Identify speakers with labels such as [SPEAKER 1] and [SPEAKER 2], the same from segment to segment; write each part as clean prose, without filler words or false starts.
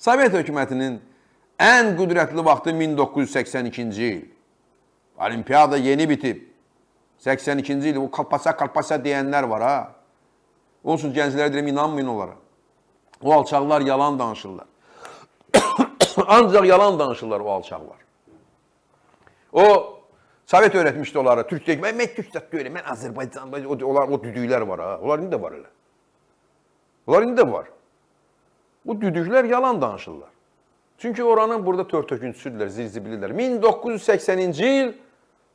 [SPEAKER 1] Sovet hökumətinin ən qüdrətli vaxtı 1982-ci il. Olimpiyada yeni bitib. 82-ci il. O kalpasa deyənlər var ha. Onsuz gənclərə deyirəm, inanmayın onlara. O alçaqlar yalan danışırlar. Ancaq yalan danışırlar o alçaqlar. O, Sovet öyrətmişdi onlara. Türk deyək, mən Türk zat deyirəm, mən Azərbaycan, o düdüklər var ha. Onlar indi də var elə. Onlar indi də var. Bu düdüklər yalan danışırlar. Çünki oranın burada tör-töküntüsüdürlər, zirzibilirlər. 1980-ci il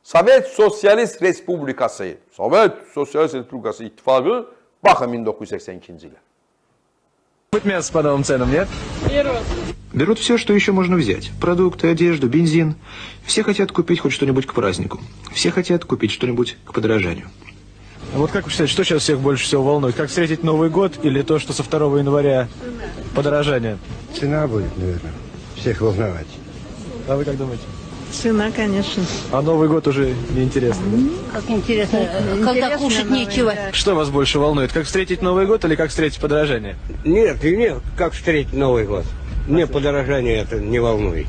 [SPEAKER 1] Sovet Sosyalist Respublikası, Sovet Sosyalist Respublikası ittifaqı, baxın 1982-ci ilə.
[SPEAKER 2] Быть мясо по новым ценам, нет?
[SPEAKER 3] Первый раз.
[SPEAKER 4] Берут все, что еще можно взять. Продукты, одежду, бензин. Все хотят купить хоть что-нибудь к празднику. Все хотят купить что-нибудь к подорожанию.
[SPEAKER 2] А вот как вы считаете, что сейчас всех больше всего волнует? Как встретить Новый год или то, что со 2 января подорожание?
[SPEAKER 5] Цена будет, наверное, всех волновать.
[SPEAKER 2] А вы как думаете?
[SPEAKER 3] Цена, конечно.
[SPEAKER 2] А Новый год уже неинтересно.
[SPEAKER 6] Как интересно, когда кушать нечего.
[SPEAKER 2] Что вас больше волнует? Как встретить Новый год или как встретить подорожание?
[SPEAKER 5] Нет, и нет, как встретить Новый год. Мне подорожание это не волнует.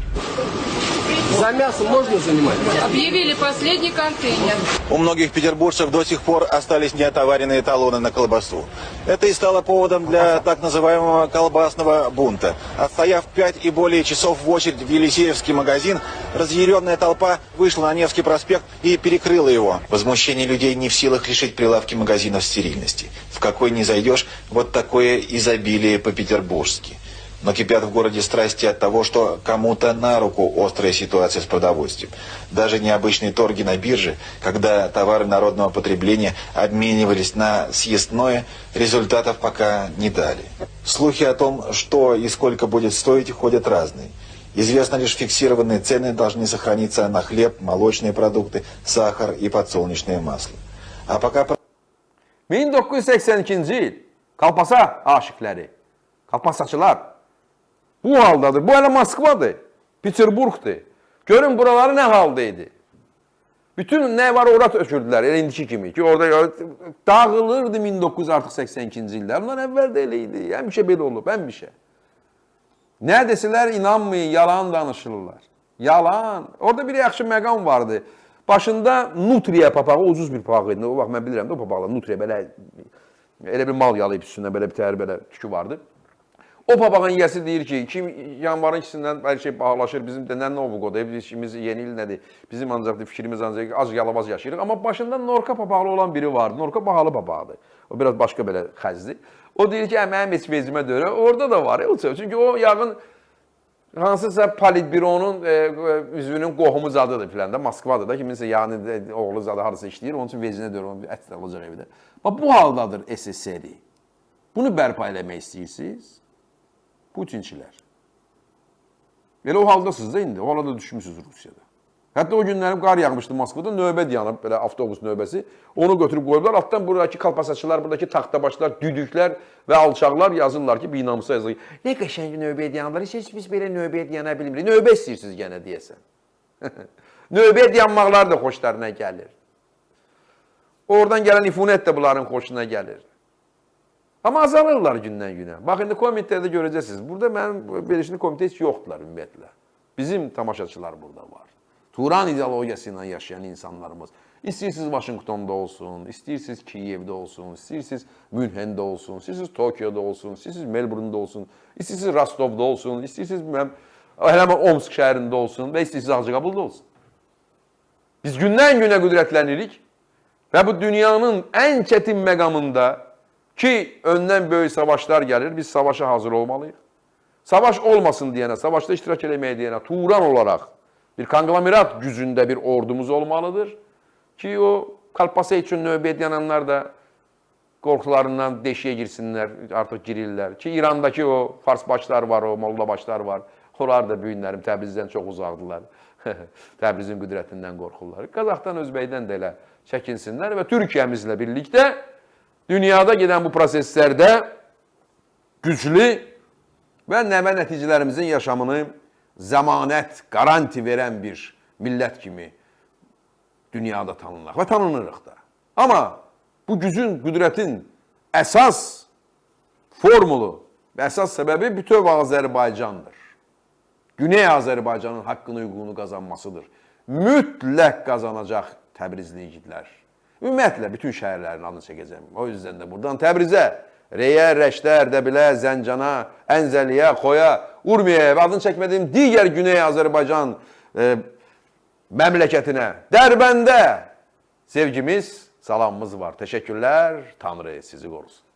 [SPEAKER 7] За мясо можно занимать?
[SPEAKER 3] Объявили последний контейнер.
[SPEAKER 8] У многих петербуржцев до сих пор остались неотоваренные талоны на колбасу. Это и стало поводом для так называемого колбасного бунта. Отстояв 5 и более часов в очередь в Елисеевский магазин, разъяренная толпа вышла на Невский проспект и перекрыла его. Возмущение людей не в силах лишить прилавки магазинов стерильности. В какой не зайдешь, вот такое изобилие по-петербуржски. Но кипят в городе страсти от того, что кому-то на руку острая ситуация с продовольствием. Даже необычные торги на бирже, когда товары народного потребления обменивались на съестное, результатов пока не дали. Слухи о том, что и сколько будет стоить, ходят разные. Известно лишь, фиксированные цены должны сохраниться на хлеб, молочные продукты, сахар и подсолнечное масло. А пока...
[SPEAKER 1] 1982-ci il Kalpasa aşıqları, Kalpasaçılar bu haldadır. Bu hələ Moskvadır, Peterburqdur. Görün buraları nə haldaydı. Bütün nə var ora tökürdülər, elə indiki kimi ki, orada dağılırdı 1982-ci ildə. Bunlar əvvəl də elə idi, həmişə belə olub, həmişə. Nə desələr inanmayın, yalan danışırlar. Yalan. Orada bir yaxşı məqam vardı. Başında Nutriya papağı, ucuz bir papaq idi. O vaxt mən bilirəm də o papaqlar Nutriya belə elə bir mal yalayıb üstündə belə bir təhər belə tükü vardı. O papağın yiyəsi deyir ki, 2 yanvarın ikisindən hər şey bahalaşır. Bizim də nə Novuqoda, işimiz yeni il nədir? Bizim ancaq fikrimiz ancaq az yalavaz yaşayırıq. Amma başında Norka papaqlı olan biri vardı. Norka bahalı papaqdır. O biraz başqa belə xəzdir. O deyir ki, mənim heç vezimə döyürəm. Orada da var. Çünki o yağın hansısa politbüronun üzvünün qohumu zadıdır filan da. Moskvada da kiminsə yəni oğlu zadı harasa işləyir. Onun üçün vezinə döyür. Ət də olacaq evdə. Bu haldadır SSR-i. Bunu bərpa eləmək istəyirsiniz? Putinçilər. Elə o haldasınız da indi. O halda düşmüşsünüz Rusiyada. Hətta o günlərim qar yağmışdı Moskvada. Növbə dayanıb, belə avtobus növbəsi. Onu götürüb qoyublar. Altdan buradakı kalpasaçılar, buradakı taxtabaşlar, düdüklər və alçaqlar yazırlar ki, binamusa yazılır. Nə qəşəng növbəyə dayanırlar. Heç biz belə növbəyə dayana bilmirik. Növbə istəyirsiniz gənə deyəsən. Növbəyə dayanmaqlar da xoşlarına gəlir. Oradan gələn ifunət də bunların xoşuna gəlir. Amma azalırlar gündən günə. Bax, indi komitədə görəcəksiniz. Burada mənim belirşini komitə heç yoxdular ümumiyyətlə. Bizim tamaşaçılar burada var. Turan ideologiyası ilə yaşayan insanlarımız. İstəyirsiniz Washingtonda olsun, istəyirsiniz Kiyevdə olsun, istəyirsiniz Münhendə olsun, istəyirsiniz Tokyoda olsun, istəyirsiniz Melbourne'da olsun, istəyirsiniz Rostovda olsun, istəyirsiniz hələ Omsk şəhərində olsun və istəyirsiniz Ağcaqabılda olsun. Biz gündən günə qüdrətlənirik və bu dünyanın ən çətin məqamında ki, öndən böyük savaşlar gəlir, biz savaşa hazır olmalıyıq. Savaş olmasın deyənə, savaşda iştirak eləməyə deyənə, Turan olaraq bir konglomerat gücündə bir ordumuz olmalıdır ki, o kalpasa üçün növbə edənlər də qorxularından deşiyə girsinlər, artıq girirlər. Ki, İrandakı o fars başlar var, o molla başlar var. Onlar da büyünlərim Təbrizdən çox uzaqdılar. Təbrizin qüdrətindən qorxurlar. Qazaxdan, Özbəkdən də elə çəkinsinlər və Türkiyəmizlə birlikdə dünyada gedən bu proseslərdə güclü və nəvə nəticələrimizin yaşamını zəmanət, garanti verən bir millət kimi dünyada tanınaq və tanınırıq da. Amma bu gücün, qüdrətin əsas formulu Əsas səbəbi bütöv Azərbaycandır. Güney Azərbaycanın haqqını, hüququnu qazanmasıdır. Mütləq qazanacaq Təbrizli igidlər. Ümumiyyətlə, bütün şəhərlərin adını çəkəcəm. O yüzden də buradan Təbrizə, Reyə, Rəşdə, Ərdəbilə, Zəncana, Ənzəliyə, Xoya, Urmiyaya və adını çəkmədiyim digər Güney Azərbaycan məmləkətinə, Dərbəndə sevgimiz, salamımız var. Təşəkkürlər, Tanrı sizi qorusun.